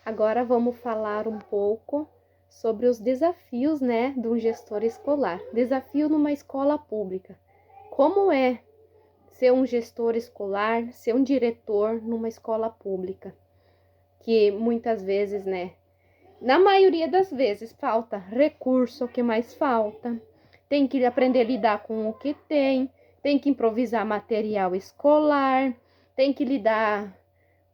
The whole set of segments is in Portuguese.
Agora vamos falar um pouco sobre os desafios, né, de um gestor escolar. Desafio numa escola pública. Como é ser um gestor escolar, ser um diretor numa escola pública? Que muitas vezes, né, na maioria das vezes, falta recurso, o que mais falta? Tem que aprender a lidar com o que tem que improvisar material escolar, tem que lidar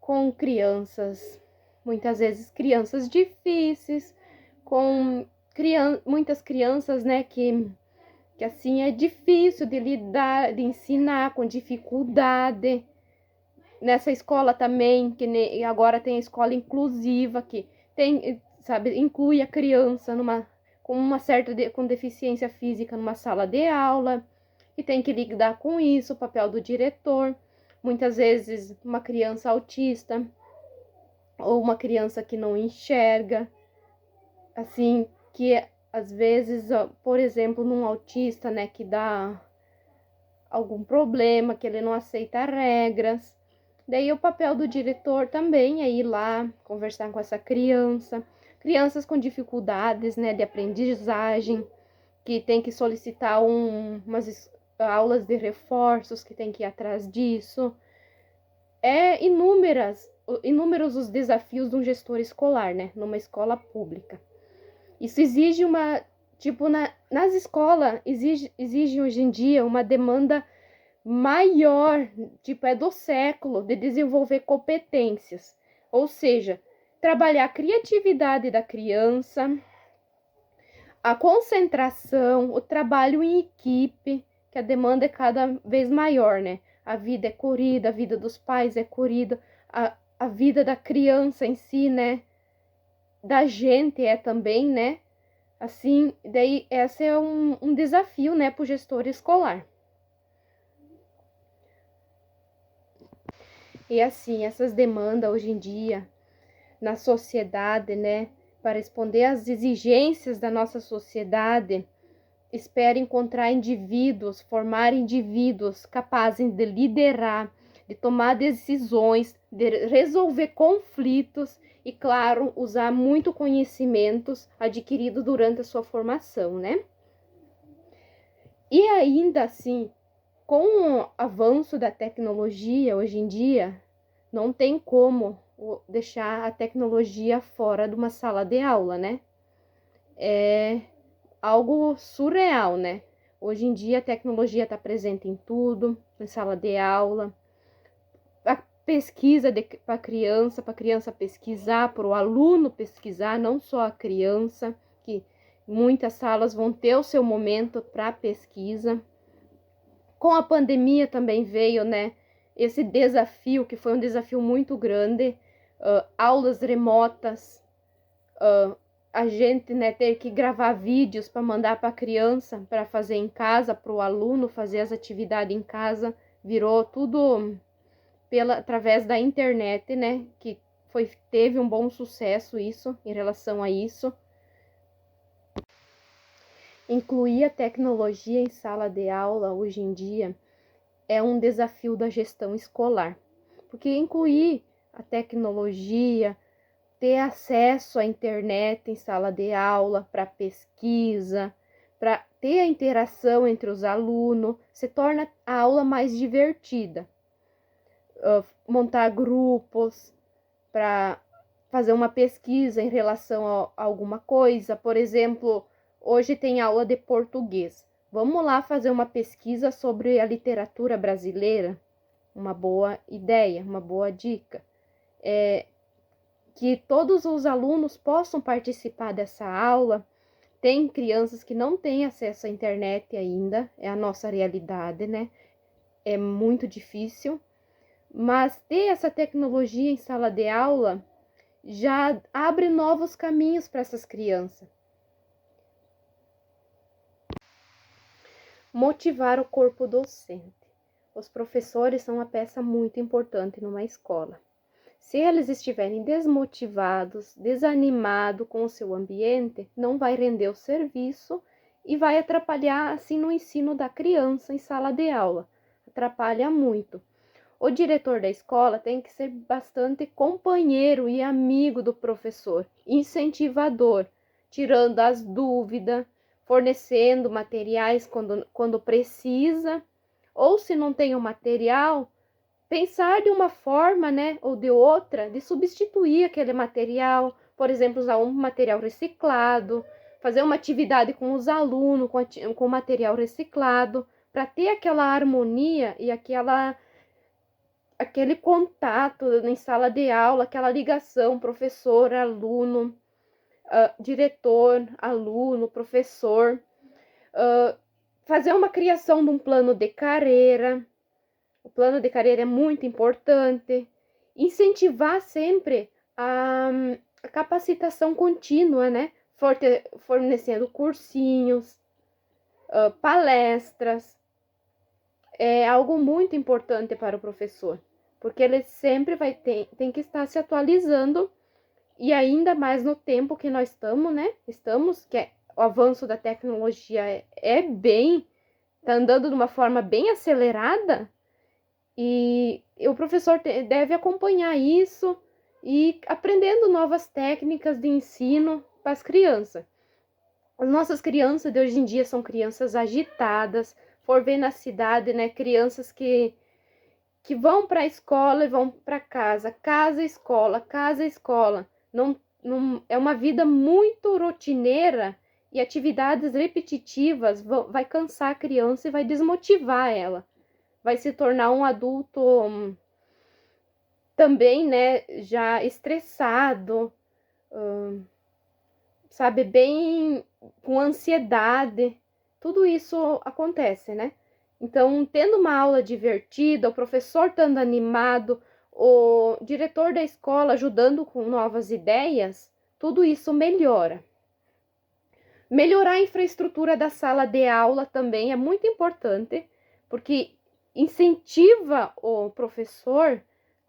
com crianças, muitas vezes crianças difíceis, com muitas crianças, né, que assim é difícil de lidar, de ensinar com dificuldade. Nessa escola também, que agora tem a escola inclusiva, que tem, sabe, inclui a criança com uma com deficiência física numa sala de aula, e tem que lidar com isso, o papel do diretor. Muitas vezes uma criança autista, ou uma criança que não enxerga, assim, que às vezes, por exemplo, num autista, né, que dá algum problema, que ele não aceita regras. Daí o papel do diretor também é ir lá conversar com essa criança, crianças com dificuldades, né, de aprendizagem, que tem que solicitar umas aulas de reforços, que tem que ir atrás disso. É inúmeros os desafios de um gestor escolar, né, numa escola pública. Isso exige nas escolas, exige hoje em dia uma demanda maior, é do século, de desenvolver competências. Ou seja, trabalhar a criatividade da criança, a concentração, o trabalho em equipe, que a demanda é cada vez maior, né? A vida é corrida, a vida dos pais é corrida, a vida da criança em si, né? Da gente é também, né? Assim, daí esse é um desafio, né, para o gestor escolar. E assim, essas demandas hoje em dia na sociedade, né, para responder às exigências da nossa sociedade, espera encontrar formar indivíduos capazes de liderar, de tomar decisões, de resolver conflitos e, claro, usar muito conhecimentos adquiridos durante a sua formação, né? E ainda assim, com o avanço da tecnologia hoje em dia, não tem como deixar a tecnologia fora de uma sala de aula, né? É algo surreal, né? Hoje em dia a tecnologia está presente em tudo, em sala de aula, a pesquisa para a criança pesquisar, para o aluno pesquisar, não só a criança, que muitas salas vão ter o seu momento para pesquisa. Com a pandemia também veio, né, esse desafio, que foi um desafio muito grande, aulas remotas, a gente, né, ter que gravar vídeos para mandar para a criança, para fazer em casa, para o aluno fazer as atividades em casa, virou tudo através da internet, né, que teve um bom sucesso isso, em relação a isso. Incluir a tecnologia em sala de aula hoje em dia é um desafio da gestão escolar, porque incluir a tecnologia, ter acesso à internet em sala de aula para pesquisa, para ter a interação entre os alunos, se torna a aula mais divertida. Montar grupos para fazer uma pesquisa em relação a alguma coisa, por exemplo, hoje tem aula de português. Vamos lá fazer uma pesquisa sobre a literatura brasileira? Uma boa ideia, uma boa dica. Que todos os alunos possam participar dessa aula. Tem crianças que não têm acesso à internet ainda, é a nossa realidade, né? É muito difícil, mas ter essa tecnologia em sala de aula já abre novos caminhos para essas crianças. Motivar o corpo docente. Os professores são uma peça muito importante numa escola. Se eles estiverem desmotivados, desanimados com o seu ambiente, não vai render o serviço e vai atrapalhar assim no ensino da criança em sala de aula. Atrapalha muito. O diretor da escola tem que ser bastante companheiro e amigo do professor, incentivador, tirando as dúvidas, fornecendo materiais quando precisa, ou se não tem o material, pensar de uma forma, né, ou de outra, de substituir aquele material, por exemplo, usar um material reciclado, fazer uma atividade com os alunos com material reciclado, para ter aquela harmonia e aquele contato em sala de aula, aquela ligação professor, aluno, diretor, aluno, professor, fazer uma criação de um plano de carreira. O plano de carreira é muito importante. Incentivar sempre a capacitação contínua, né? Fornecendo cursinhos, palestras. É algo muito importante para o professor, porque ele sempre tem que estar se atualizando, e ainda mais no tempo que nós estamos, né? O avanço da tecnologia tá andando de uma forma bem acelerada, e o professor deve acompanhar isso e aprendendo novas técnicas de ensino para as crianças. As nossas crianças de hoje em dia são crianças agitadas, for ver na cidade, né, crianças que vão para a escola e vão para casa, casa, escola. Não, é uma vida muito rotineira e atividades repetitivas vai cansar a criança e vai desmotivar ela. Vai se tornar um adulto também, né, já estressado, sabe, bem com ansiedade. Tudo isso acontece, né? Então, tendo uma aula divertida, o professor estando animado, o diretor da escola ajudando com novas ideias, tudo isso melhora. Melhorar a infraestrutura da sala de aula também é muito importante, porque incentiva o professor,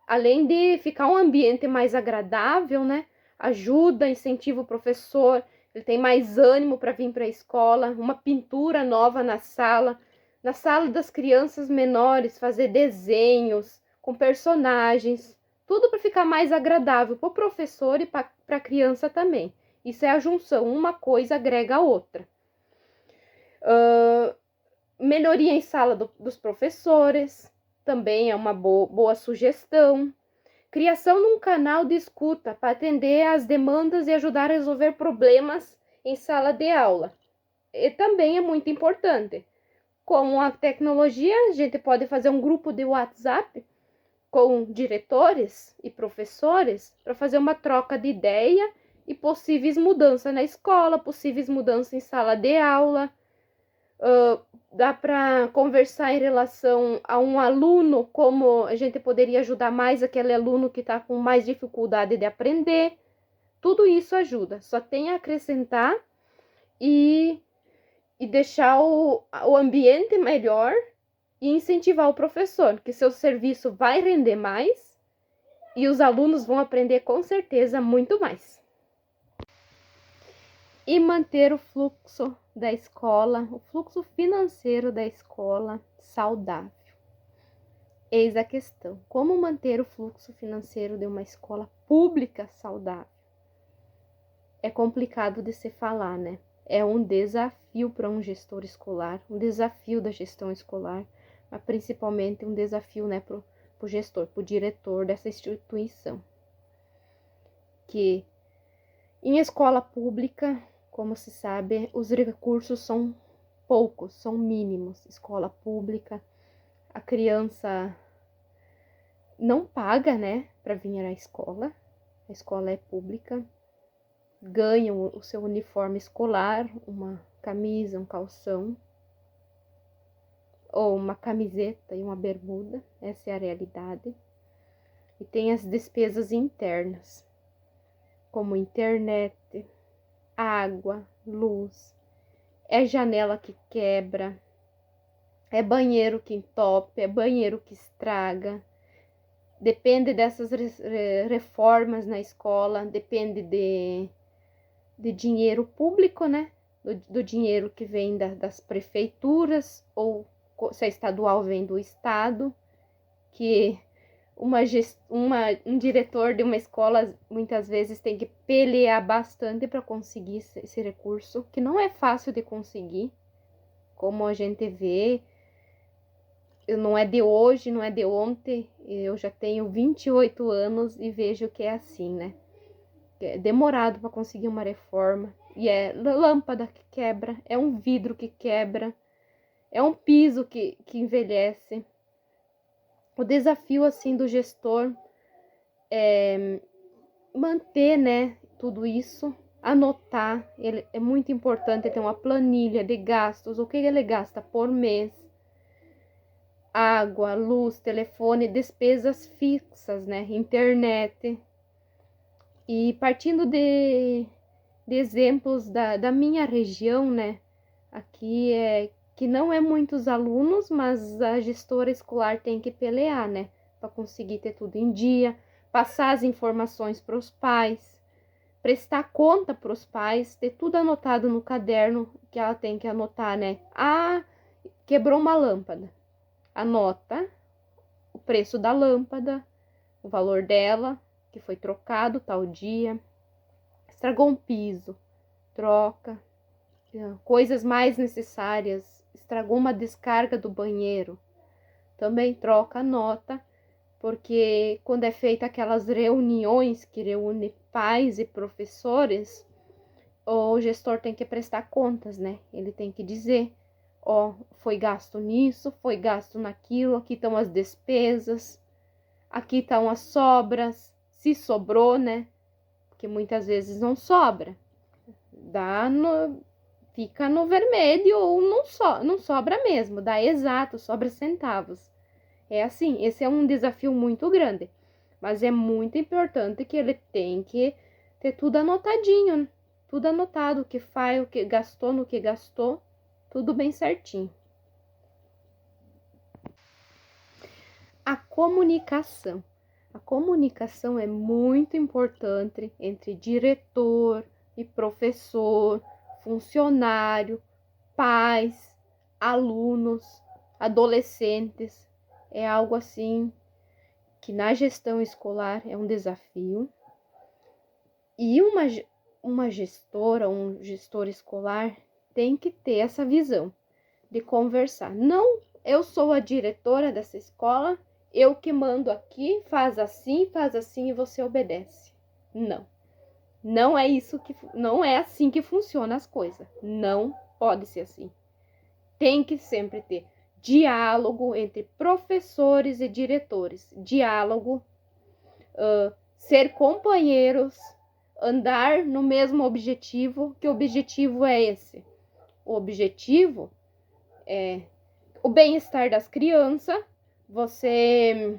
além de ficar um ambiente mais agradável, né? Ajuda, incentiva o professor, ele tem mais ânimo para vir para a escola, uma pintura nova na sala das crianças menores, fazer desenhos com personagens, tudo para ficar mais agradável para o professor e para a criança também. Isso é a junção, uma coisa agrega a outra. Melhoria em sala dos professores, também é uma boa sugestão. Criação de um canal de escuta para atender às demandas e ajudar a resolver problemas em sala de aula. E também é muito importante. Com a tecnologia, a gente pode fazer um grupo de WhatsApp com diretores e professores para fazer uma troca de ideia e possíveis mudanças na escola, possíveis mudanças em sala de aula. Dá para conversar em relação a um aluno, como a gente poderia ajudar mais aquele aluno que está com mais dificuldade de aprender. Tudo isso ajuda, só tem a acrescentar e deixar o ambiente melhor e incentivar o professor, que seu serviço vai render mais e os alunos vão aprender com certeza muito mais. E manter o fluxo da escola, o fluxo financeiro da escola saudável. Eis a questão: como manter o fluxo financeiro de uma escola pública saudável? É complicado de se falar, né? É um desafio para um gestor escolar, um desafio da gestão escolar, mas principalmente um desafio, né, para o gestor, para o diretor dessa instituição. Que em escola pública, como se sabe, os recursos são poucos, são mínimos. Escola pública, a criança não paga, né, para vir à escola. A escola é pública. Ganham o seu uniforme escolar, uma camisa, um calção, ou uma camiseta e uma bermuda. Essa é a realidade. E tem as despesas internas, como internet, água, luz, é janela que quebra, é banheiro que entope, é banheiro que estraga. Depende dessas reformas na escola, depende de dinheiro público, né? Do dinheiro que vem das prefeituras, ou se a estadual vem do estado, que um diretor de uma escola muitas vezes tem que pelear bastante para conseguir esse recurso, que não é fácil de conseguir, como a gente vê. Não é de hoje, não é de ontem, eu já tenho 28 anos e vejo que é assim, né? É demorado para conseguir uma reforma, e é lâmpada que quebra, é um vidro que quebra, é um piso que envelhece. O desafio, assim, do gestor é manter, né, tudo isso, anotar. É muito importante ter uma planilha de gastos, o que ele gasta por mês, água, luz, telefone, despesas fixas, né, internet. E partindo de exemplos da minha região, né, aqui é que não é muitos alunos, mas a gestora escolar tem que pelear, né, para conseguir ter tudo em dia, passar as informações para os pais, prestar conta para os pais, ter tudo anotado no caderno que ela tem que anotar, né? Ah, quebrou uma lâmpada. Anota o preço da lâmpada, o valor dela, que foi trocado tal dia. Estragou um piso, troca. Coisas mais necessárias, estragou uma descarga do banheiro, também troca, anota, porque quando é feita aquelas reuniões que reúne pais e professores, o gestor tem que prestar contas, né? Ele tem que dizer, ó, foi gasto nisso, foi gasto naquilo, aqui estão as despesas, aqui estão as sobras, se sobrou, né? Porque muitas vezes não sobra, fica no vermelho ou não sobra mesmo, dá exato, sobra centavos. É assim, esse é um desafio muito grande, mas é muito importante que ele tem que ter tudo anotadinho, tudo anotado, o que faz, o que gastou, no que gastou, tudo bem certinho. A comunicação. A comunicação é muito importante entre diretor e professor, funcionário, pais, alunos, adolescentes. É algo assim que na gestão escolar é um desafio. E uma gestora, um gestor escolar tem que ter essa visão de conversar. Não, eu sou a diretora dessa escola, eu que mando aqui, faz assim e você obedece. Não. Não é isso não é assim que funcionam as coisas. Não pode ser assim. Tem que sempre ter diálogo entre professores e diretores. Diálogo, ser companheiros, andar no mesmo objetivo. Que objetivo é esse? O objetivo é o bem-estar das crianças, você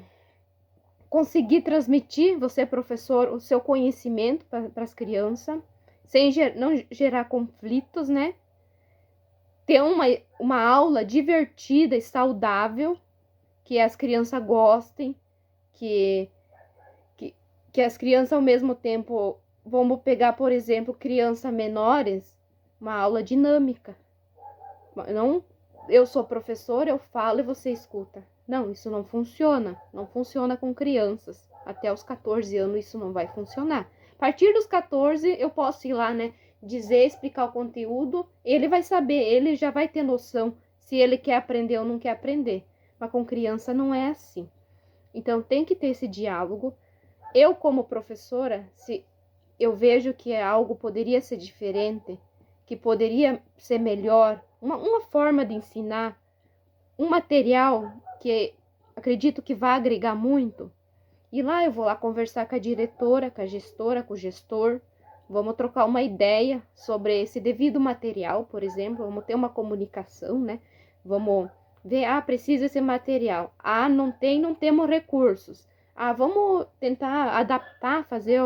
conseguir transmitir, você professor, o seu conhecimento para as crianças, sem não gerar conflitos, né? Ter uma aula divertida e saudável, que as crianças gostem, que, que as crianças ao mesmo tempo, vamos pegar, por exemplo, crianças menores, uma aula dinâmica. Não, eu sou professora, eu falo e você escuta. Não, isso não funciona. Não funciona com crianças. Até os 14 anos isso não vai funcionar. A partir dos 14 eu posso ir lá, né? Dizer, explicar o conteúdo. Ele vai saber, ele já vai ter noção se ele quer aprender ou não quer aprender. Mas com criança não é assim. Então tem que ter esse diálogo. Eu, como professora, se eu vejo que algo poderia ser diferente, que poderia ser melhor, uma forma de ensinar, um material que acredito que vai agregar muito, e lá eu vou lá conversar com a diretora, com a gestora, com o gestor, vamos trocar uma ideia sobre esse devido material, por exemplo, vamos ter uma comunicação, né? Vamos ver, precisa esse material. Não tem, não temos recursos. Vamos tentar adaptar, fazer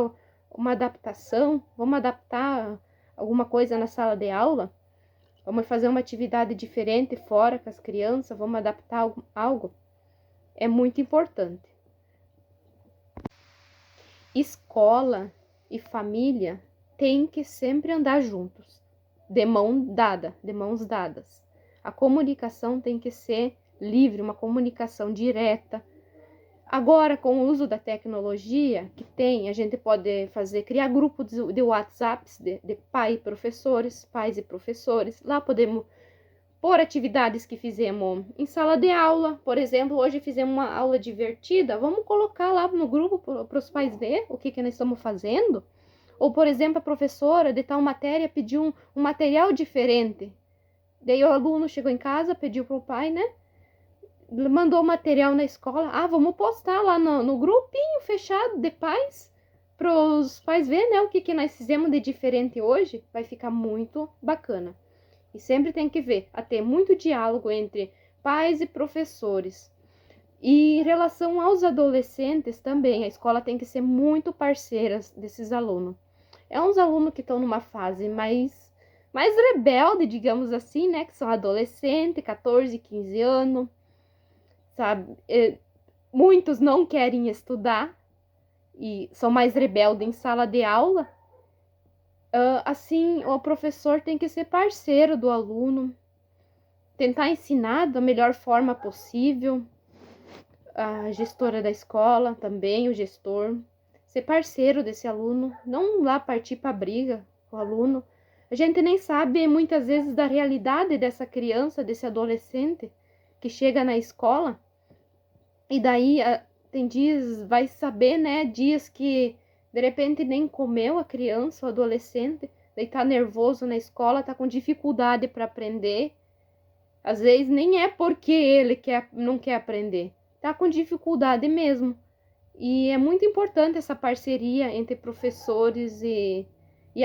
uma adaptação, vamos adaptar alguma coisa na sala de aula, vamos fazer uma atividade diferente fora com as crianças, vamos adaptar algo. É muito importante. Escola e família têm que sempre andar juntos, de mãos dadas. A comunicação tem que ser livre, uma comunicação direta. Agora, com o uso da tecnologia que tem, a gente pode criar grupos de WhatsApps de pais e professores. Lá podemos pôr atividades que fizemos em sala de aula. Por exemplo, hoje fizemos uma aula divertida. Vamos colocar lá no grupo para os pais ver o que nós estamos fazendo. Ou, por exemplo, a professora de tal matéria pediu um material diferente. Daí o aluno chegou em casa, pediu para o pai, né? Mandou material na escola. Ah, vamos postar lá no grupinho fechado de pais, para os pais verem, né, o que nós fizemos de diferente hoje. Vai ficar muito bacana. E sempre tem que ver, a ter muito diálogo entre pais e professores. E em relação aos adolescentes também, a escola tem que ser muito parceira desses alunos. É uns alunos que estão numa fase mais rebelde, digamos assim, né? Que são adolescentes, 14, 15 anos, sabe? Muitos não querem estudar e são mais rebeldes em sala de aula. Assim, o professor tem que ser parceiro do aluno, tentar ensinar da melhor forma possível. A gestora da escola também, o gestor, ser parceiro desse aluno, não lá partir para briga com o aluno. A gente nem sabe muitas vezes da realidade dessa criança, desse adolescente que chega na escola e daí tem dias, vai saber, né, dias que de repente nem comeu a criança, o adolescente, daí tá nervoso na escola, tá com dificuldade para aprender. Às vezes nem é porque ele não quer aprender, tá com dificuldade mesmo. E é muito importante essa parceria entre professores e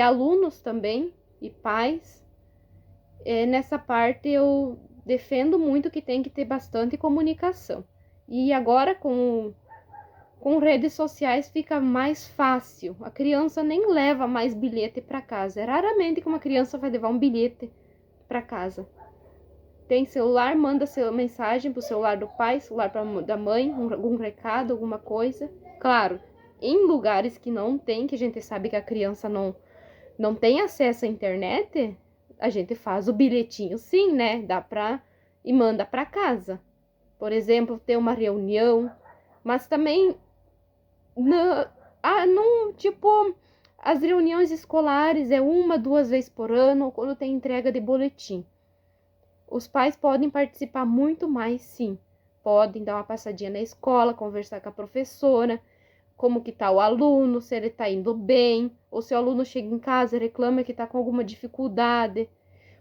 alunos também, e pais. Nessa parte eu defendo muito que tem que ter bastante comunicação. E agora com redes sociais fica mais fácil. A criança nem leva mais bilhete para casa. É raramente que uma criança vai levar um bilhete para casa. Tem celular, manda mensagem pro celular do pai, celular da mãe, algum recado, alguma coisa. Claro, em lugares que não tem, que a gente sabe que a criança não tem acesso à internet, a gente faz o bilhetinho sim, né? E manda para casa. Por exemplo, ter uma reunião, mas também tipo, as reuniões escolares é 1, 2 vezes por ano, quando tem entrega de boletim. Os pais podem participar muito mais, sim. Podem dar uma passadinha na escola, conversar com a professora, como que tá o aluno, se ele tá indo bem, ou se o aluno chega em casa e reclama que tá com alguma dificuldade.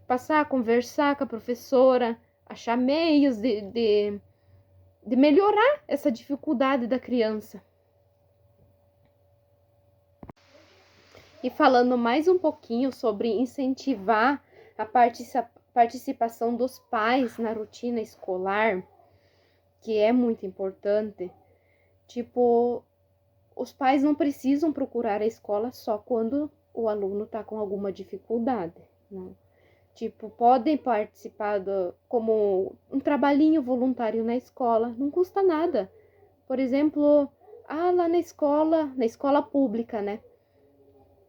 Passar a conversar com a professora, achar meios de melhorar essa dificuldade da criança. E falando mais um pouquinho sobre incentivar a participação dos pais na rotina escolar, que é muito importante. Tipo, os pais não precisam procurar a escola só quando o aluno está com alguma dificuldade, não. Tipo, podem participar como um trabalhinho voluntário na escola, não custa nada. Por exemplo, lá na escola pública, né?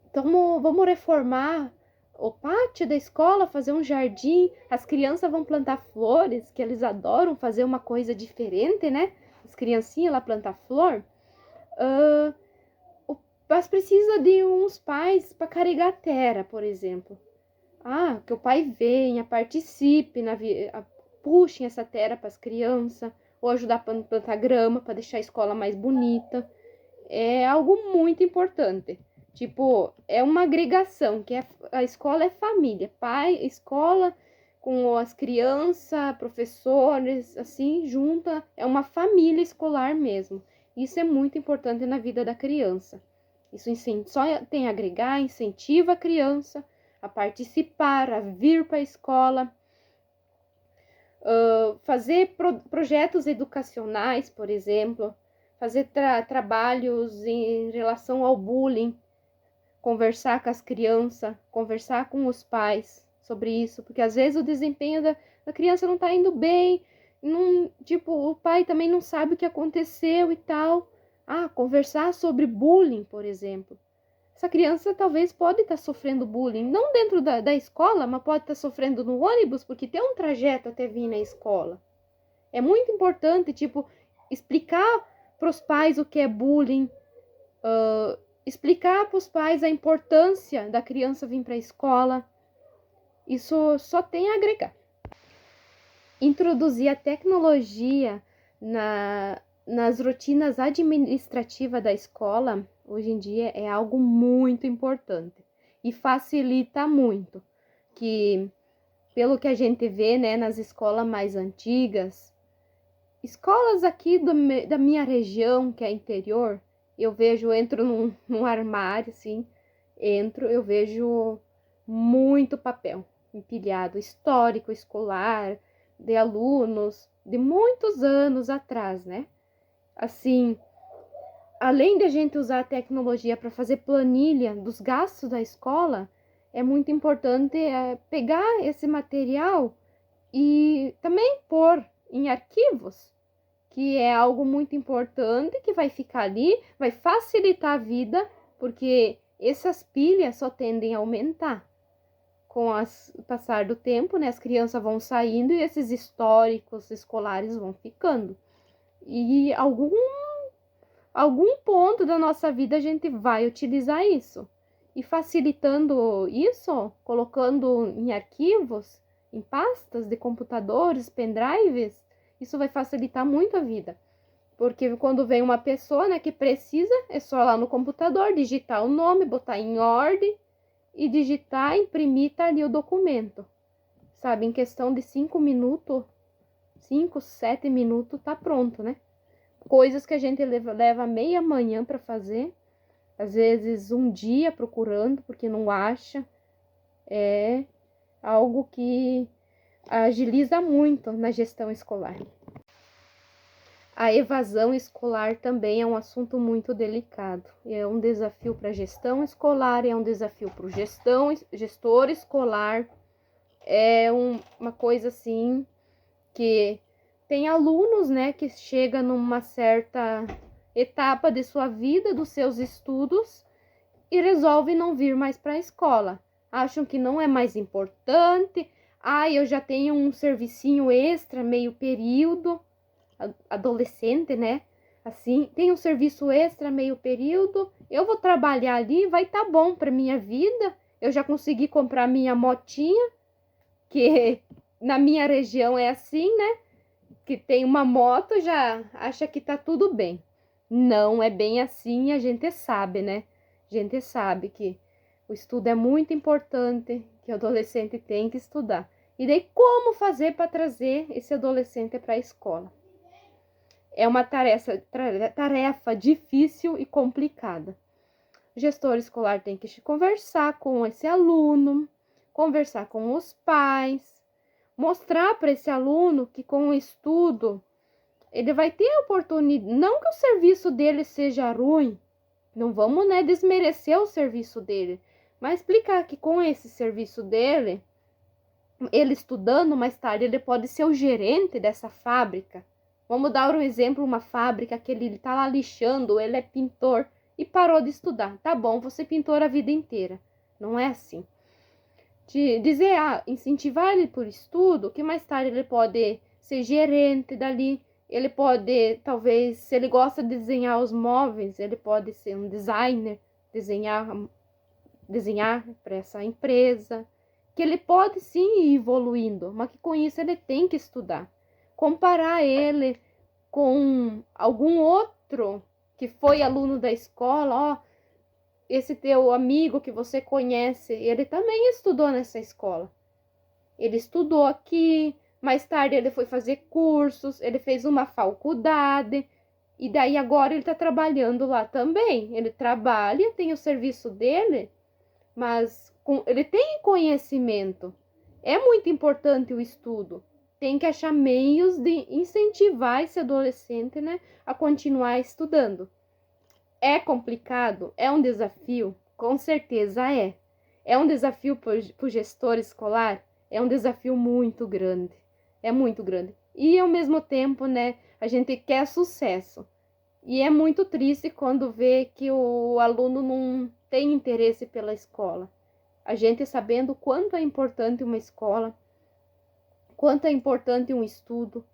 Então, vamos reformar o pátio da escola, fazer um jardim, as crianças vão plantar flores, que eles adoram fazer uma coisa diferente, né? As criancinhas lá plantar flor. Mas precisa de uns pais para carregar terra, por exemplo. Que o pai venha, participe, puxem essa terra para as crianças, ou ajudar a plantar grama para deixar a escola mais bonita. É algo muito importante. Tipo, é uma agregação, que a escola é família, pai, escola, com as crianças, professores, assim, junta, é uma família escolar mesmo. Isso é muito importante na vida da criança. Isso só tem a agregar, incentiva a criança a participar, a vir para a escola, fazer projetos educacionais, por exemplo, fazer trabalhos em relação ao bullying, conversar com as crianças, conversar com os pais sobre isso, porque às vezes o desempenho da criança não está indo bem, tipo, o pai também não sabe o que aconteceu e tal. Conversar sobre bullying, por exemplo. Essa criança talvez pode estar sofrendo bullying, não dentro da escola, mas pode estar sofrendo no ônibus, porque tem um trajeto até vir na escola. É muito importante, tipo, explicar para os pais o que é bullying, explicar para os pais a importância da criança vir para a escola. Isso só tem a agregar. Introduzir a tecnologia nas rotinas administrativas da escola, hoje em dia, é algo muito importante e facilita muito, que pelo que a gente vê, né, nas escolas mais antigas, escolas aqui da minha região, que é interior, eu entro num armário, assim, eu vejo muito papel empilhado, histórico, escolar, de alunos de muitos anos atrás, né? Assim, além de a gente usar a tecnologia para fazer planilha dos gastos da escola, é muito importante pegar esse material e também pôr em arquivos, que é algo muito importante, que vai ficar ali, vai facilitar a vida, porque essas pilhas só tendem a aumentar. Com o passar do tempo, né, as crianças vão saindo e esses históricos escolares vão ficando. E algum ponto da nossa vida a gente vai utilizar isso. E facilitando isso, colocando em arquivos, em pastas de computadores, pendrives, isso vai facilitar muito a vida. Porque quando vem uma pessoa, né, que precisa, é só lá no computador digitar o nome, botar em ordem e digitar, imprimir, tá ali o documento. Sabe, em questão de 5 minutos, 5, 7 minutos, tá pronto, né? Coisas que a gente leva meia manhã para fazer, às vezes um dia procurando, porque não acha. É algo que agiliza muito na gestão escolar. A evasão escolar também é um assunto muito delicado. É um desafio para a gestão escolar, é um desafio para o gestor escolar. É uma coisa assim que tem alunos, né, que chegam numa certa etapa de sua vida, dos seus estudos, e resolvem não vir mais para a escola. Acham que não é mais importante. Eu já tenho um servicinho extra, meio período. Adolescente, né? Assim, tem um serviço extra, meio período. Eu vou trabalhar ali, vai tá bom para minha vida. Eu já consegui comprar minha motinha, que na minha região é assim, né? Que tem uma moto, já acha que tá tudo bem. Não é bem assim, a gente sabe, né? A gente sabe que o estudo é muito importante, que o adolescente tem que estudar. E daí, como fazer para trazer esse adolescente para a escola? É uma tarefa difícil e complicada. O gestor escolar tem que conversar com esse aluno, conversar com os pais, mostrar para esse aluno que com o estudo ele vai ter a oportunidade, não que o serviço dele seja ruim, não vamos, né, desmerecer o serviço dele, mas explicar que com esse serviço dele, ele estudando mais tarde, ele pode ser o gerente dessa fábrica. Vamos dar um exemplo, uma fábrica que ele está lá lixando, ele é pintor e parou de estudar. Tá bom, você pintor a vida inteira. Não é assim. De dizer, incentivar ele por estudo, que mais tarde ele pode ser gerente dali, ele pode, talvez, se ele gosta de desenhar os móveis, ele pode ser um designer, desenhar para essa empresa, que ele pode sim ir evoluindo, mas que com isso ele tem que estudar. Comparar ele com algum outro que foi aluno da escola, esse teu amigo que você conhece, ele também estudou nessa escola. Ele estudou aqui, mais tarde ele foi fazer cursos, ele fez uma faculdade, e daí agora ele está trabalhando lá também. Ele trabalha, tem o serviço dele, mas ele tem conhecimento. É muito importante o estudo. Tem que achar meios de incentivar esse adolescente, né, a continuar estudando. É complicado? É um desafio? Com certeza é. É um desafio para o gestor escolar? É um desafio muito grande. É muito grande. E ao mesmo tempo, né, a gente quer sucesso. E é muito triste quando vê que o aluno não tem interesse pela escola. A gente sabendo o quanto é importante uma escola, quanto é importante um estudo,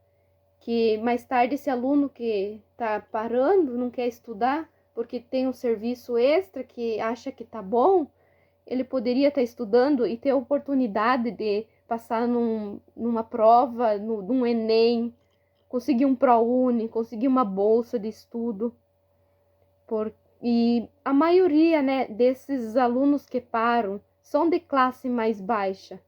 que mais tarde esse aluno que está parando, não quer estudar, porque tem um serviço extra que acha que tá bom, ele poderia estar estudando e ter a oportunidade de passar numa prova, num Enem, conseguir um ProUni, conseguir uma bolsa de estudo. E a maioria, né, desses alunos que param são de classe mais baixa,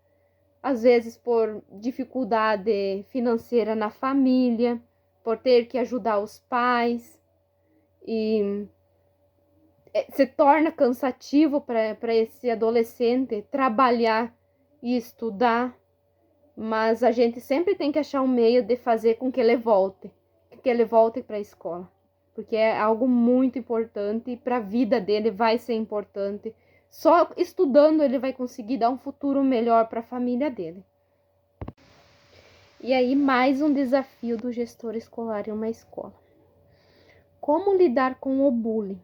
às vezes por dificuldade financeira na família, por ter que ajudar os pais, e se torna cansativo para esse adolescente trabalhar e estudar, mas a gente sempre tem que achar um meio de fazer com que ele volte para a escola, porque é algo muito importante e para a vida dele vai ser importante. Só estudando ele vai conseguir dar um futuro melhor para a família dele. E aí, mais um desafio do gestor escolar em uma escola. Como lidar com o bullying?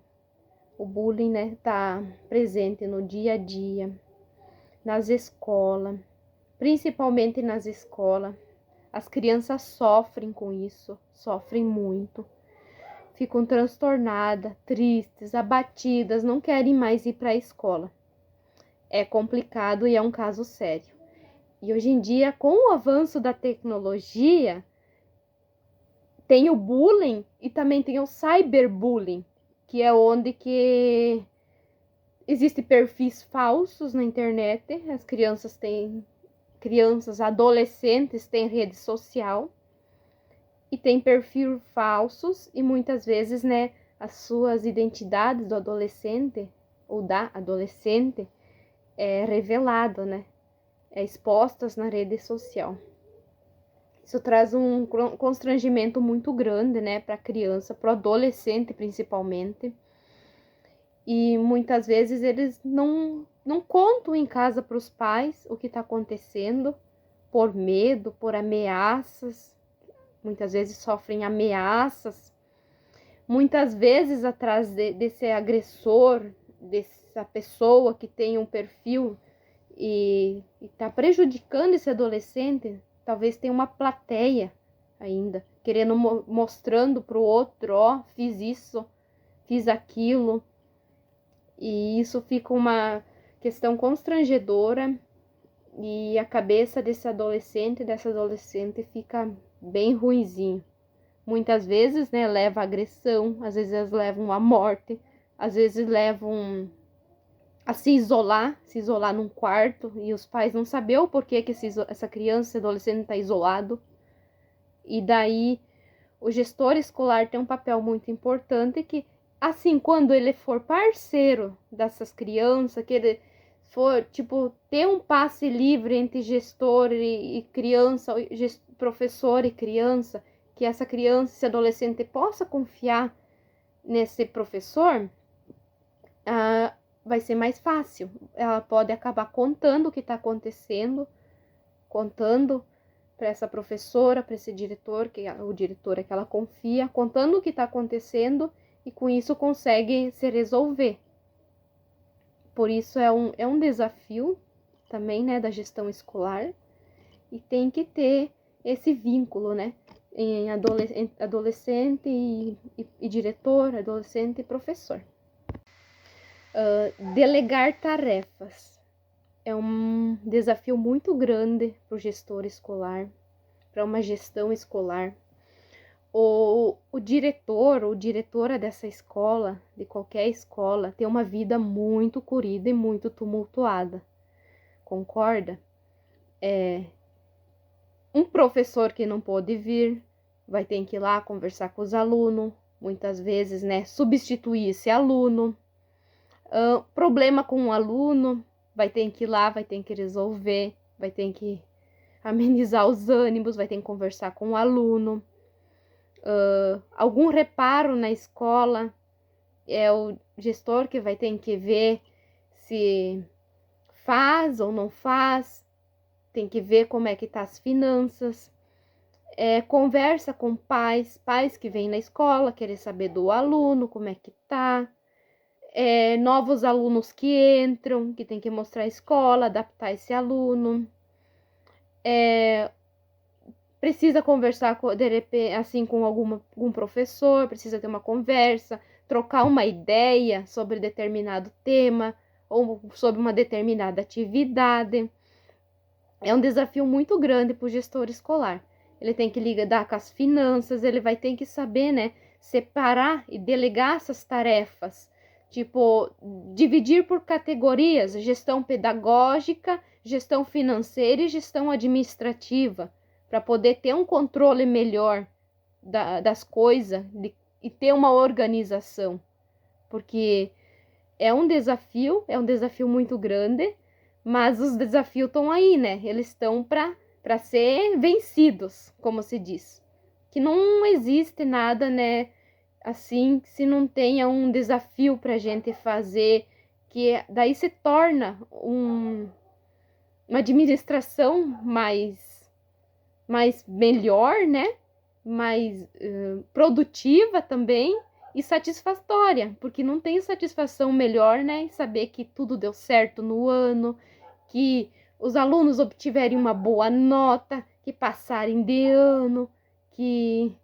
O bullying, né, tá presente no dia a dia, nas escolas, principalmente nas escolas. As crianças sofrem com isso, sofrem muito. Ficam transtornadas, tristes, abatidas, não querem mais ir para a escola. É complicado e é um caso sério. E hoje em dia, com o avanço da tecnologia, tem o bullying e também tem o cyberbullying, que é onde que existem perfis falsos na internet. As crianças, adolescentes têm rede social e tem perfil falsos e muitas vezes, né, as suas identidades do adolescente ou da adolescente é revelado, né, é expostas na rede social. Isso traz um constrangimento muito grande, né, para a criança, para o adolescente principalmente. E muitas vezes eles não contam em casa para os pais o que está acontecendo, por medo, por ameaças. Muitas vezes sofrem ameaças. Muitas vezes atrás desse agressor, dessa pessoa que tem um perfil e está prejudicando esse adolescente, talvez tenha uma plateia ainda, querendo mostrando para o outro, ó, fiz isso, fiz aquilo. E isso fica uma questão constrangedora e a cabeça dessa adolescente fica bem ruinzinho. Muitas vezes, né, leva a agressão, às vezes elas levam à morte, às vezes levam a se isolar num quarto e os pais não saber o porquê que essa criança, esse adolescente está isolado. E daí o gestor escolar tem um papel muito importante que, assim, quando ele for parceiro dessas crianças, que ele for, tipo, ter um passe livre entre gestor e criança, professor e criança, que essa criança, esse adolescente possa confiar nesse professor, vai ser mais fácil. Ela pode acabar contando o que está acontecendo, contando para essa professora, para esse diretor, que o diretor é que ela confia, contando o que está acontecendo e com isso consegue se resolver. Por isso é um desafio também, né, da gestão escolar e tem que ter esse vínculo, né, em adolescente e diretor, adolescente e professor. Delegar tarefas é um desafio muito grande para o gestor escolar, para uma gestão escolar. O diretor ou diretora dessa escola, de qualquer escola, tem uma vida muito corrida e muito tumultuada. Concorda? Um professor que não pôde vir, vai ter que ir lá conversar com os alunos, muitas vezes, né, substituir esse aluno. Problema com um aluno, vai ter que ir lá, vai ter que resolver, vai ter que amenizar os ânimos, vai ter que conversar com o aluno. Algum reparo na escola, é o gestor que vai ter que ver se faz ou não faz, tem que ver como é que tá as finanças. Conversa com pais que vêm na escola, querer saber do aluno, como é que tá. Novos alunos que entram, que tem que mostrar a escola, adaptar esse aluno. precisa conversar com, de repente, assim, com algum professor, precisa ter uma conversa, trocar uma ideia sobre determinado tema ou sobre uma determinada atividade. É um desafio muito grande para o gestor escolar. Ele tem que lidar com as finanças, ele vai ter que saber, né, separar e delegar essas tarefas. Tipo, dividir por categorias: gestão pedagógica, gestão financeira e gestão administrativa, para poder ter um controle melhor das coisas e ter uma organização. Porque é um desafio muito grande, mas os desafios estão aí, né? Eles estão para ser vencidos, como se diz. Que não existe nada, né, assim, se não tenha um desafio para a gente fazer, que daí se torna uma administração mais melhor, né? Mais produtiva também e satisfatória, porque não tem satisfação melhor, né, em saber que tudo deu certo no ano, que os alunos obtiverem uma boa nota, que passarem de ano, que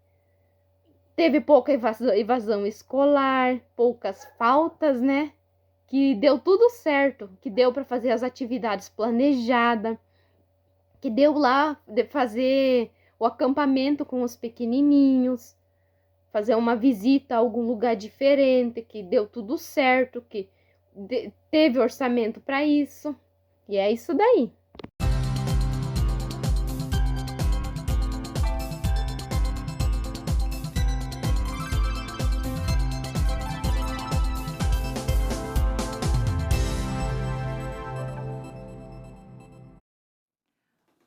teve pouca evasão escolar, poucas faltas, né? Que deu tudo certo, que deu para fazer as atividades planejadas, que deu lá de fazer o acampamento com os pequenininhos, fazer uma visita a algum lugar diferente, que deu tudo certo, que teve orçamento para isso. E é isso daí.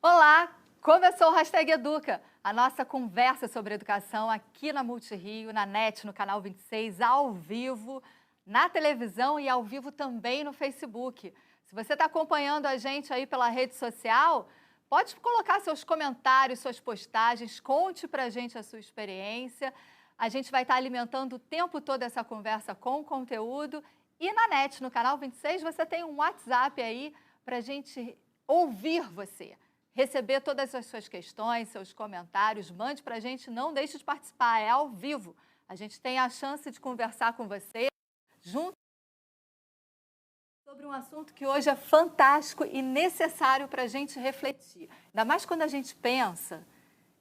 Olá! Começou o Hashtag Educa, a nossa conversa sobre educação aqui na Multirio, na NET, no canal 26, ao vivo, na televisão e ao vivo também no Facebook. Se você está acompanhando a gente aí pela rede social, pode colocar seus comentários, suas postagens, conte pra gente a sua experiência. A gente vai estar alimentando o tempo todo essa conversa com conteúdo. E na NET, no canal 26, você tem um WhatsApp aí pra gente ouvir você. Receber todas as suas questões, seus comentários, mande para a gente, não deixe de participar, é ao vivo. A gente tem a chance de conversar com você junto sobre um assunto que hoje é fantástico e necessário para a gente refletir. Ainda mais quando a gente pensa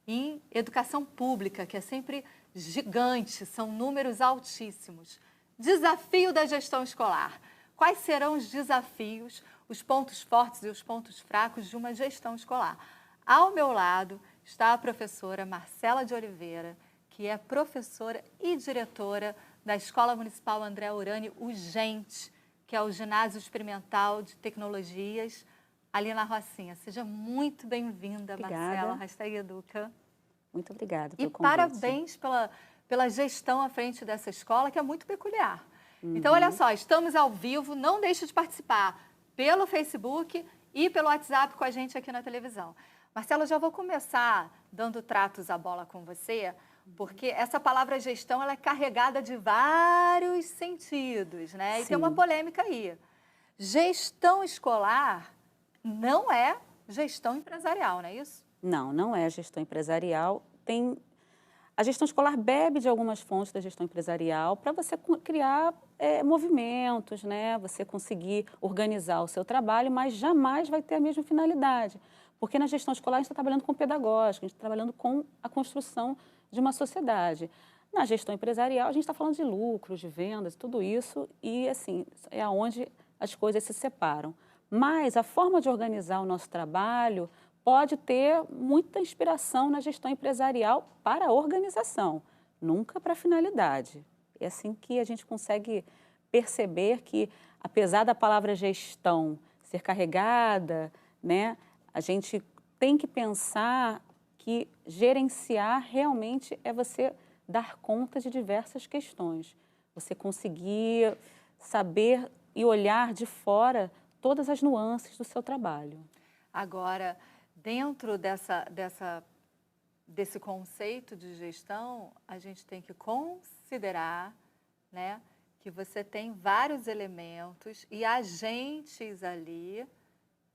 em educação pública, que é sempre gigante, são números altíssimos. Desafio da gestão escolar. Quais serão os desafios, os pontos fortes e os pontos fracos de uma gestão escolar? Ao meu lado está a professora Marcela de Oliveira, que é professora e diretora da Escola Municipal André Urani Ugente, que é o Ginásio Experimental de Tecnologias, ali na Rocinha. Seja muito bem-vinda, Marcela, Hashtag Educa. Muito obrigada E pelo convite. parabéns pela gestão à frente dessa escola, que é muito peculiar. Então, olha só, estamos ao vivo, não deixe de participar pelo Facebook e pelo WhatsApp com a gente aqui na televisão. Marcela, eu já vou começar dando tratos à bola com você, porque essa palavra gestão ela é carregada de vários sentidos, né? E tem uma polêmica aí. Gestão escolar não é gestão empresarial, não é isso? Não, não é gestão empresarial. A gestão escolar bebe de algumas fontes da gestão empresarial para você criar movimentos, né? Você conseguir organizar o seu trabalho, mas jamais vai ter a mesma finalidade. Porque na gestão escolar a gente está trabalhando com pedagógica, a gente está trabalhando com a construção de uma sociedade. Na gestão empresarial a gente está falando de lucros, de vendas, tudo isso, e assim, é onde as coisas se separam. Mas a forma de organizar o nosso trabalho pode ter muita inspiração na gestão empresarial para a organização, nunca para a finalidade. É assim que a gente consegue perceber que, apesar da palavra gestão ser carregada, né, a gente tem que pensar que gerenciar realmente é você dar conta de diversas questões. Você conseguir saber e olhar de fora todas as nuances do seu trabalho. Agora, dentro desse conceito de gestão, a gente tem que considerar, né, que você tem vários elementos e agentes ali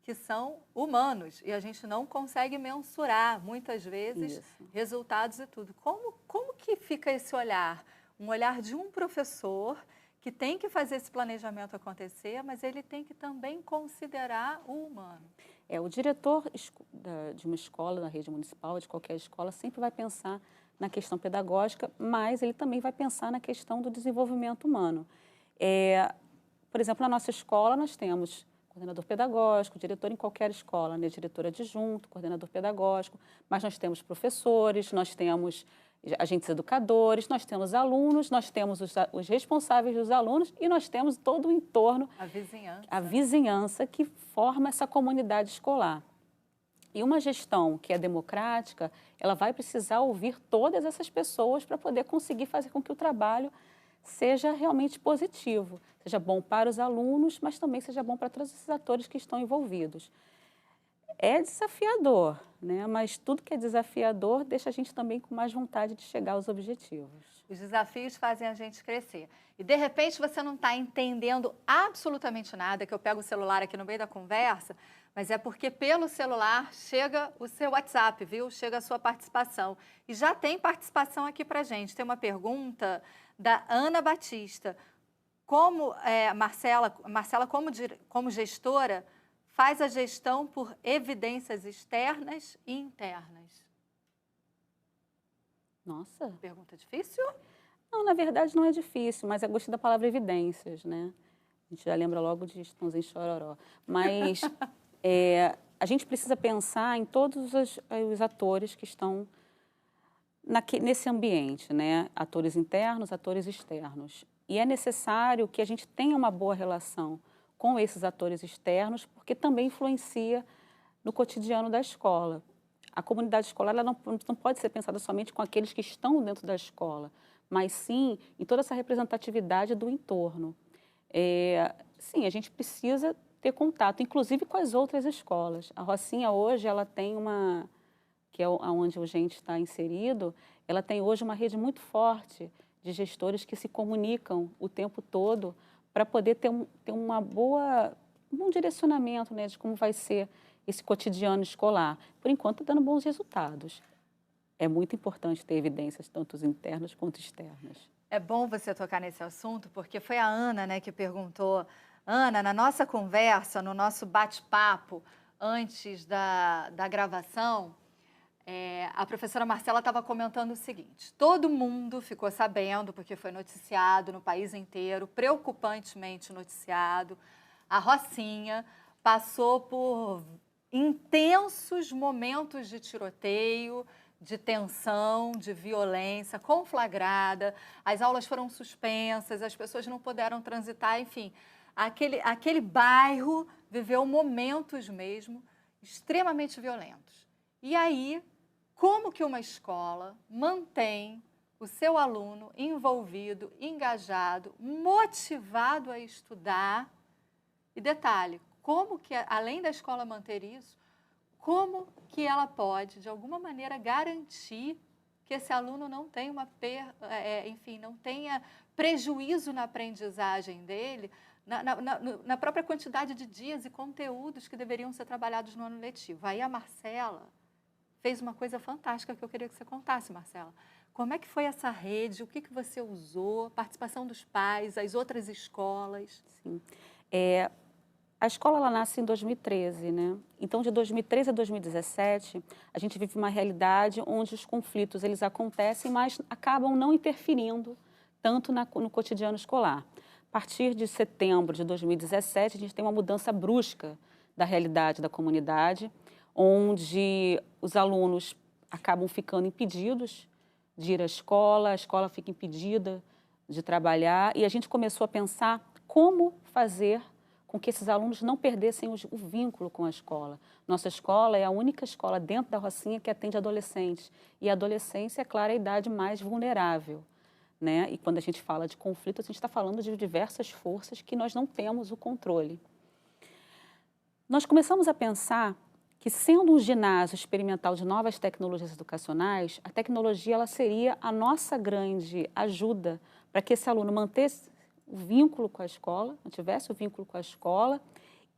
que são humanos e a gente não consegue mensurar, muitas vezes, Isso. resultados e tudo. Como que fica esse olhar? Um olhar de um professor que tem que fazer esse planejamento acontecer, mas ele tem que também considerar o humano. O diretor de uma escola, da rede municipal, de qualquer escola, sempre vai pensar na questão pedagógica, mas ele também vai pensar na questão do desenvolvimento humano. Por exemplo, na nossa escola nós temos coordenador pedagógico, diretor em qualquer escola, né? Diretor adjunto, coordenador pedagógico, mas nós temos professores, nós temos agentes educadores, nós temos alunos, nós temos os responsáveis dos alunos e nós temos todo o entorno, a vizinhança que forma essa comunidade escolar. E uma gestão que é democrática, ela vai precisar ouvir todas essas pessoas para poder conseguir fazer com que o trabalho seja realmente positivo, seja bom para os alunos, mas também seja bom para todos esses atores que estão envolvidos. É desafiador, né? Mas tudo que é desafiador deixa a gente também com mais vontade de chegar aos objetivos. Os desafios fazem a gente crescer. E, de repente, você não está entendendo absolutamente nada, que eu pego o celular aqui no meio da conversa, mas é porque pelo celular chega o seu WhatsApp, viu? Chega a sua participação. E já tem participação aqui para a gente. Tem uma pergunta da Ana Batista. Marcela, como gestora, faz a gestão por evidências externas e internas? Nossa. Pergunta difícil? Não, na verdade não é difícil, mas eu gostei da palavra evidências, né? A gente já lembra logo de Estãozinho Chororó. Mas a gente precisa pensar em todos os atores que estão nesse ambiente, né? Atores internos, atores externos. E é necessário que a gente tenha uma boa relação com esses atores externos, porque também influencia no cotidiano da escola. A comunidade escolar ela não pode ser pensada somente com aqueles que estão dentro da escola, mas sim em toda essa representatividade do entorno. Sim, a gente precisa ter contato, inclusive com as outras escolas. A Rocinha hoje ela tem que é onde o gente está inserido, ela tem hoje uma rede muito forte de gestores que se comunicam o tempo todo para poder ter um bom direcionamento, né, de como vai ser esse cotidiano escolar. Por enquanto, está dando bons resultados. É muito importante ter evidências, tanto internas quanto externas. É bom você tocar nesse assunto, porque foi a Ana, né, que perguntou. Ana, na nossa conversa, no nosso bate-papo, antes da gravação, a professora Marcela estava comentando o seguinte: todo mundo ficou sabendo, porque foi noticiado no país inteiro, preocupantemente noticiado, a Rocinha passou por intensos momentos de tiroteio, de tensão, de violência, conflagrada, as aulas foram suspensas, as pessoas não puderam transitar, enfim, aquele bairro viveu momentos mesmo extremamente violentos. E aí, como que uma escola mantém o seu aluno envolvido, engajado, motivado a estudar? E detalhe, como que, além da escola manter isso, como que ela pode, de alguma maneira, garantir que esse aluno não tenha não tenha prejuízo na aprendizagem dele, na própria quantidade de dias e conteúdos que deveriam ser trabalhados no ano letivo? Aí a Marcela fez uma coisa fantástica que eu queria que você contasse, Marcela. Como é que foi essa rede? O que você usou? Participação dos pais, as outras escolas? Sim. A escola ela nasce em 2013, né? Então, de 2013 a 2017, a gente vive uma realidade onde os conflitos eles acontecem, mas acabam não interferindo tanto no cotidiano escolar. A partir de setembro de 2017, a gente tem uma mudança brusca da realidade da comunidade, onde os alunos acabam ficando impedidos de ir à escola, a escola fica impedida de trabalhar, e a gente começou a pensar como fazer com que esses alunos não perdessem o vínculo com a escola. Nossa escola é a única escola dentro da Rocinha que atende adolescentes, e a adolescência, é claro, é a idade mais vulnerável, né? E quando a gente fala de conflito, a gente está falando de diversas forças que nós não temos o controle. Nós começamos a pensar que, sendo um ginásio experimental de novas tecnologias educacionais, a tecnologia ela seria a nossa grande ajuda para que esse aluno mantesse o vínculo com a escola, mantivesse o vínculo com a escola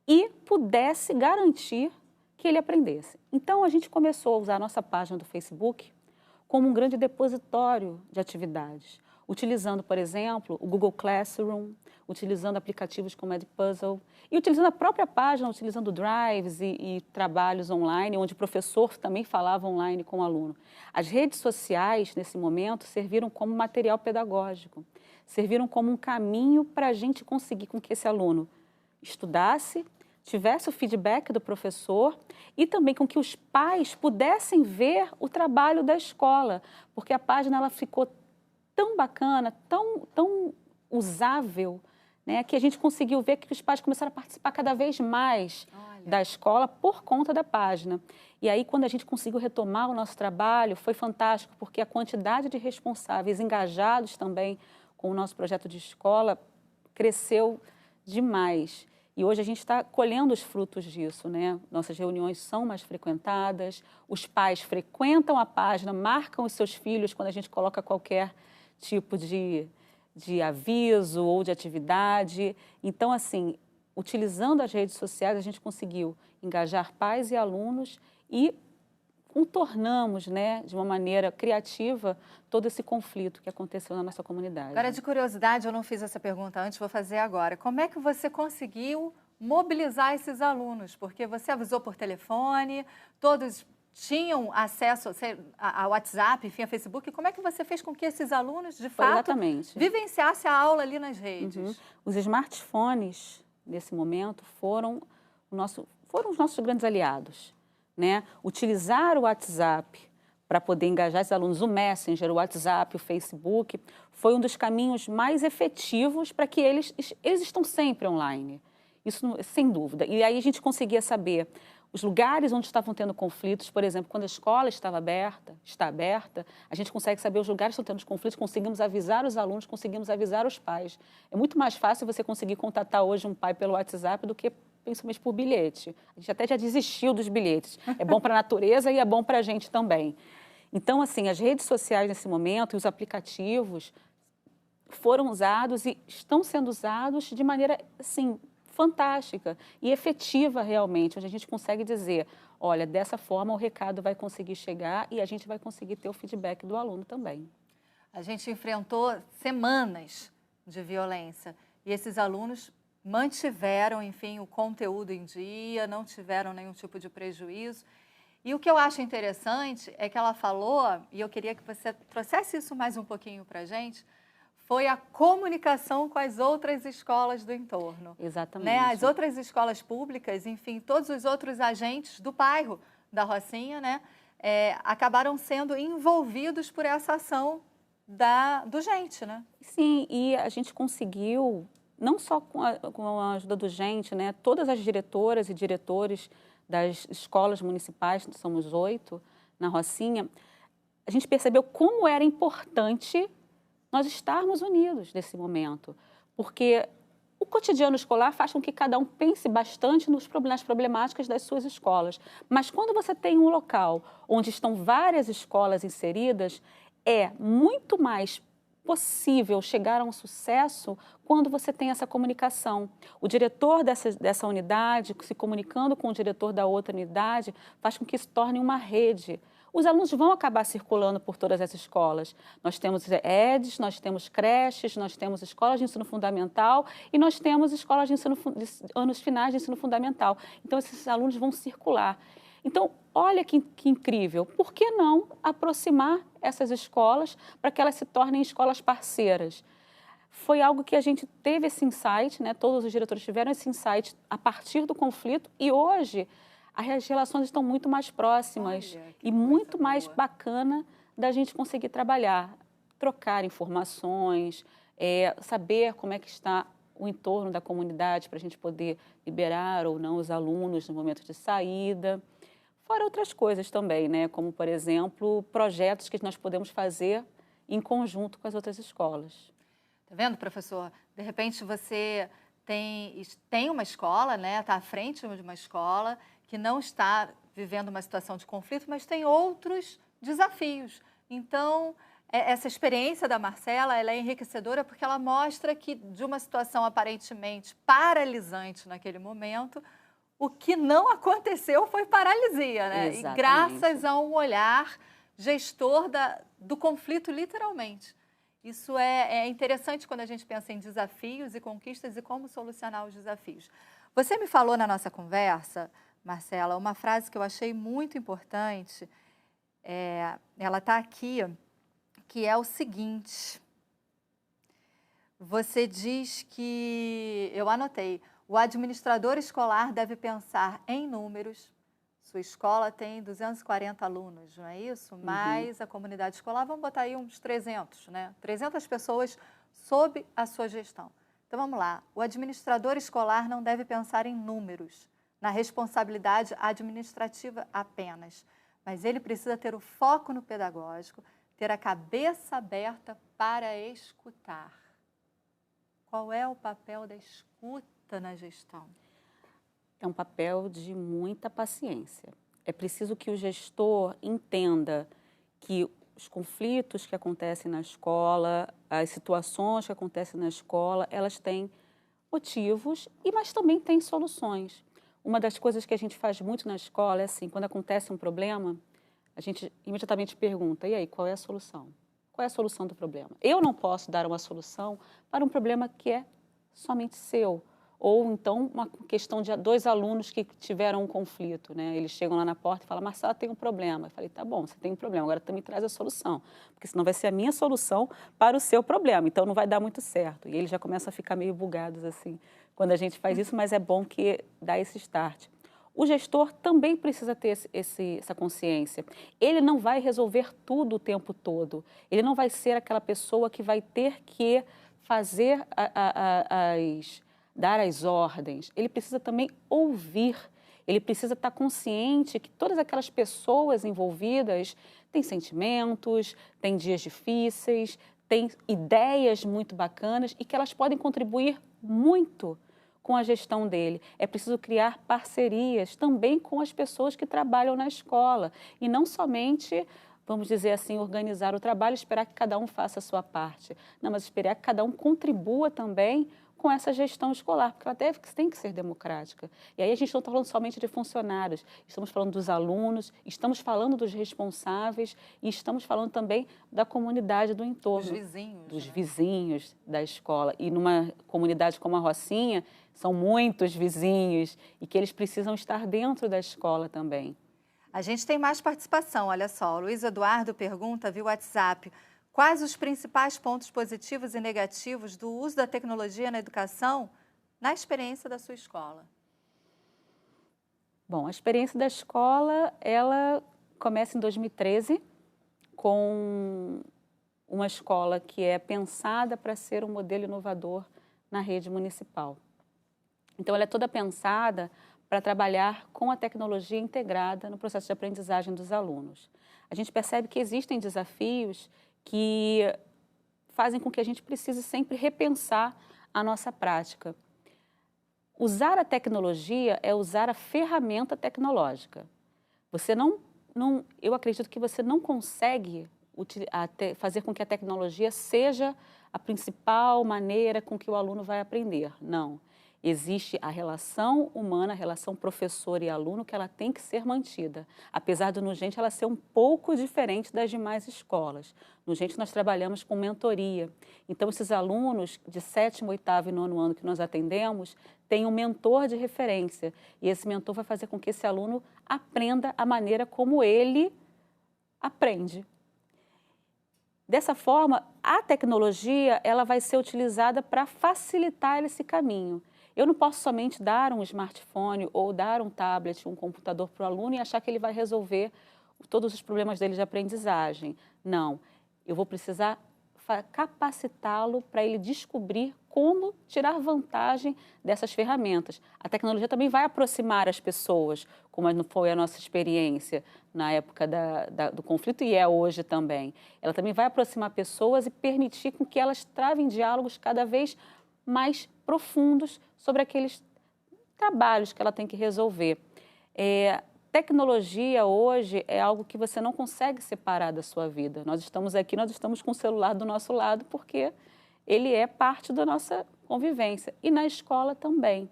e pudesse garantir que ele aprendesse. Então, a gente começou a usar a nossa página do Facebook como um grande depositório de atividades, utilizando, por exemplo, o Google Classroom, utilizando aplicativos como Edpuzzle e utilizando a própria página, utilizando drives e trabalhos online, onde o professor também falava online com o aluno. As redes sociais, nesse momento, serviram como material pedagógico, serviram como um caminho para a gente conseguir com que esse aluno estudasse, tivesse o feedback do professor e também com que os pais pudessem ver o trabalho da escola, porque a página ela ficou tão bacana, tão usável, né, que a gente conseguiu ver que os pais começaram a participar cada vez mais da escola por conta da página. E aí, quando a gente conseguiu retomar o nosso trabalho, foi fantástico, porque a quantidade de responsáveis engajados também com o nosso projeto de escola cresceu demais. E hoje a gente está colhendo os frutos disso, né? Nossas reuniões são mais frequentadas, os pais frequentam a página, marcam os seus filhos quando a gente coloca qualquer tipo de aviso ou de atividade. Então, assim, utilizando as redes sociais, a gente conseguiu engajar pais e alunos e contornamos, né, de uma maneira criativa, todo esse conflito que aconteceu na nossa comunidade. Agora, de curiosidade, eu não fiz essa pergunta antes, vou fazer agora. Como é que você conseguiu mobilizar esses alunos? Porque você avisou por telefone, todos tinham acesso ao WhatsApp, enfim, a Facebook. Como é que você fez com que esses alunos, de fato, vivenciassem a aula ali nas redes? Os smartphones, nesse momento, foram os nossos grandes aliados, né? Utilizar o WhatsApp para poder engajar os alunos, o Messenger, o WhatsApp, o Facebook, foi um dos caminhos mais efetivos para que eles estão sempre online, isso sem dúvida. E aí a gente conseguia saber os lugares onde estavam tendo conflitos, por exemplo, quando a escola está aberta, a gente consegue saber os lugares que estão tendo conflitos, conseguimos avisar os alunos, conseguimos avisar os pais. É muito mais fácil você conseguir contatar hoje um pai pelo WhatsApp do que principalmente por bilhete. A gente até já desistiu dos bilhetes. É bom para a natureza e é bom para a gente também. Então, assim, as redes sociais nesse momento e os aplicativos foram usados e estão sendo usados de maneira, assim, fantástica e efetiva realmente, onde a gente consegue dizer, olha, dessa forma o recado vai conseguir chegar e a gente vai conseguir ter o feedback do aluno também. A gente enfrentou semanas de violência e esses alunos mantiveram, enfim, o conteúdo em dia, não tiveram nenhum tipo de prejuízo. E o que eu acho interessante é que ela falou, e eu queria que você trouxesse isso mais um pouquinho para a gente, foi a comunicação com as outras escolas do entorno. Exatamente. Né? As outras escolas públicas, enfim, todos os outros agentes do bairro da Rocinha, né, acabaram sendo envolvidos por essa ação do Gente, né? Sim, e a gente conseguiu, não só com a ajuda do Gente, né, todas as diretoras e diretores das escolas municipais, somos 8 na Rocinha, a gente percebeu como era importante nós estarmos unidos nesse momento, porque o cotidiano escolar faz com que cada um pense bastante nas problemáticas das suas escolas. Mas quando você tem um local onde estão várias escolas inseridas, é muito mais possível chegar a um sucesso quando você tem essa comunicação. O diretor dessa unidade, se comunicando com o diretor da outra unidade, faz com que se torne uma rede. Os alunos vão acabar circulando por todas as escolas. Nós temos EDs, nós temos creches, nós temos escolas de ensino fundamental e nós temos escolas de anos finais de ensino fundamental. Então, esses alunos vão circular. Então, olha que incrível. Por que não aproximar essas escolas para que elas se tornem escolas parceiras? Foi algo que a gente teve esse insight, né? Todos os diretores tiveram esse insight a partir do conflito e hoje as relações estão muito mais próximas e muito mais bacana da gente conseguir trabalhar, trocar informações, saber como é que está o entorno da comunidade para a gente poder liberar ou não os alunos no momento de saída. Fora outras coisas também, né? Como, por exemplo, projetos que nós podemos fazer em conjunto com as outras escolas. Tá vendo, professor? De repente você tem uma escola, né? Está à frente de uma escola que não está vivendo uma situação de conflito, mas tem outros desafios. Então, Essa experiência da Marcela, ela é enriquecedora porque ela mostra que de uma situação aparentemente paralisante naquele momento, o que não aconteceu foi paralisia, né? Exatamente. E graças a um olhar gestor do conflito, literalmente. Isso é interessante quando a gente pensa em desafios e conquistas e como solucionar os desafios. Você me falou na nossa conversa, Marcela, uma frase que eu achei muito importante, ela está aqui, que é o seguinte, você diz que, eu anotei, o administrador escolar deve pensar em números, sua escola tem 240 alunos, não é isso? Mais a comunidade escolar, vamos botar aí uns 300, né? 300 pessoas sob a sua gestão. Então vamos lá, o administrador escolar não deve pensar em números, na responsabilidade administrativa apenas, mas ele precisa ter o foco no pedagógico, ter a cabeça aberta para escutar. Qual é o papel da escuta na gestão? É um papel de muita paciência. É preciso que o gestor entenda que os conflitos que acontecem na escola, as situações que acontecem na escola, elas têm motivos, mas também têm soluções. Uma das coisas que a gente faz muito na escola é assim, quando acontece um problema, a gente imediatamente pergunta, e aí, qual é a solução? Qual é a solução do problema? Eu não posso dar uma solução para um problema que é somente seu. Ou então uma questão de 2 alunos que tiveram um conflito, né? Eles chegam lá na porta e falam, Marcela, tem um problema. Eu falei, tá bom, você tem um problema, agora também traz a solução. Porque senão vai ser a minha solução para o seu problema, então não vai dar muito certo. E eles já começam a ficar meio bugados assim, quando a gente faz isso, mas é bom que dá esse start. O gestor também precisa ter essa consciência. Ele não vai resolver tudo o tempo todo. Ele não vai ser aquela pessoa que vai ter que fazer dar as ordens. Ele precisa também ouvir. Ele precisa estar consciente que todas aquelas pessoas envolvidas têm sentimentos, têm dias difíceis, têm ideias muito bacanas e que elas podem contribuir muito com a gestão dele. É preciso criar parcerias também com as pessoas que trabalham na escola e não somente, vamos dizer assim, organizar o trabalho e esperar que cada um faça a sua parte. Não, mas esperar que cada um contribua também com essa gestão escolar, porque ela tem que ser democrática. E aí a gente não está falando somente de funcionários, estamos falando dos alunos, estamos falando dos responsáveis e estamos falando também da comunidade do entorno. Dos vizinhos. Dos né? vizinhos da escola. E numa comunidade como a Rocinha, são muitos vizinhos e que eles precisam estar dentro da escola também. A gente tem mais participação, olha só. O Luiz Eduardo pergunta via WhatsApp, quais os principais pontos positivos e negativos do uso da tecnologia na educação na experiência da sua escola? Bom, a experiência da escola, ela começa em 2013 com uma escola que é pensada para ser um modelo inovador na rede municipal. Então, ela é toda pensada para trabalhar com a tecnologia integrada no processo de aprendizagem dos alunos. A gente percebe que existem desafios que fazem com que a gente precise sempre repensar a nossa prática. Usar a tecnologia é usar a ferramenta tecnológica. Eu acredito que você não consegue fazer com que a tecnologia seja a principal maneira com que o aluno vai aprender. Não. Existe a relação humana, a relação professor e aluno, que ela tem que ser mantida. Apesar do Nugente ela ser um pouco diferente das demais escolas. No Nugente nós trabalhamos com mentoria. Então, esses alunos de 7º, 8º e 9º ano que nós atendemos, têm um mentor de referência. E esse mentor vai fazer com que esse aluno aprenda a maneira como ele aprende. Dessa forma, a tecnologia ela vai ser utilizada para facilitar esse caminho. Eu não posso somente dar um smartphone ou dar um tablet, um computador para o aluno e achar que ele vai resolver todos os problemas dele de aprendizagem. Não, eu vou precisar capacitá-lo para ele descobrir como tirar vantagem dessas ferramentas. A tecnologia também vai aproximar as pessoas, como foi a nossa experiência na época do conflito e é hoje também. Ela também vai aproximar pessoas e permitir com que elas travem diálogos cada vez mais profundos sobre aqueles trabalhos que ela tem que resolver. tecnologia hoje é algo que você não consegue separar da sua vida. Nós estamos aqui, nós estamos com o celular do nosso lado porque ele é parte da nossa convivência. E na escola também.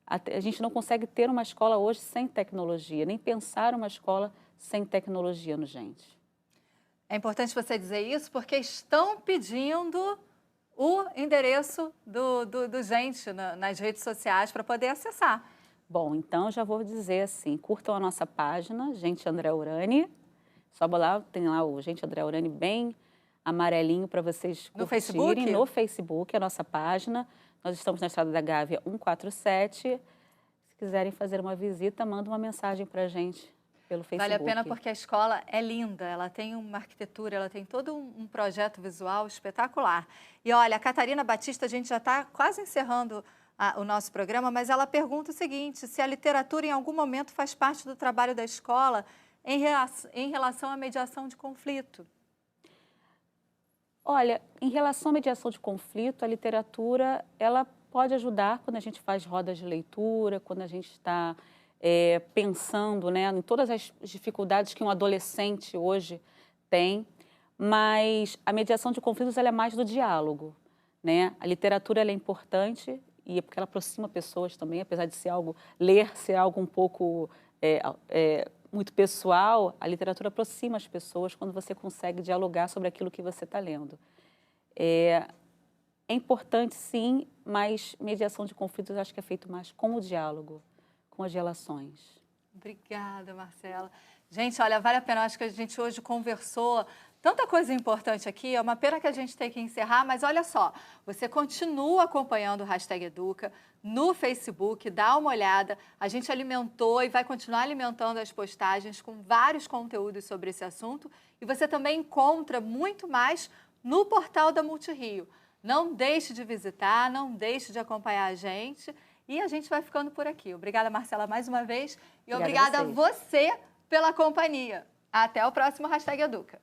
A gente não consegue ter uma escola hoje sem tecnologia, nem pensar uma escola sem tecnologia no gente. É importante você dizer isso porque estão pedindo o endereço do gente nas redes sociais para poder acessar. Bom, então já vou dizer assim, curtam a nossa página, Gente André Urani. Só lá, tem lá o Gente André Urani bem amarelinho para vocês curtirem. No Facebook? No Facebook, a nossa página. Nós estamos na Estrada da Gávea 147. Se quiserem fazer uma visita, manda uma mensagem para a gente pelo Facebook. Vale a pena porque a escola é linda, ela tem uma arquitetura, ela tem todo um projeto visual espetacular. E olha, a Catarina Batista, a gente já está quase encerrando o nosso programa, mas ela pergunta o seguinte, se a literatura em algum momento faz parte do trabalho da escola em relação à mediação de conflito. Olha, em relação à mediação de conflito, a literatura, ela pode ajudar quando a gente faz rodas de leitura, quando a gente está pensando, né, em todas as dificuldades que um adolescente hoje tem, mas a mediação de conflitos ela é mais do diálogo, né? A literatura ela é importante e é porque ela aproxima pessoas também, apesar de ser algo, ler ser algo um pouco muito pessoal, a literatura aproxima as pessoas quando você consegue dialogar sobre aquilo que você está lendo. É importante, sim, mas mediação de conflitos eu acho que é feito mais com o diálogo, com as relações. Obrigada, Marcela. Gente, olha, vale a pena, acho que a gente hoje conversou tanta coisa importante aqui, é uma pena que a gente tem que encerrar, mas olha só, você continua acompanhando o Hashtag Educa no Facebook, dá uma olhada, a gente alimentou e vai continuar alimentando as postagens com vários conteúdos sobre esse assunto e você também encontra muito mais no portal da Multirio. Não deixe de visitar, não deixe de acompanhar a gente e a gente vai ficando por aqui. Obrigada, Marcela, mais uma vez e obrigada a você pela companhia. Até o próximo Hashtag Educa.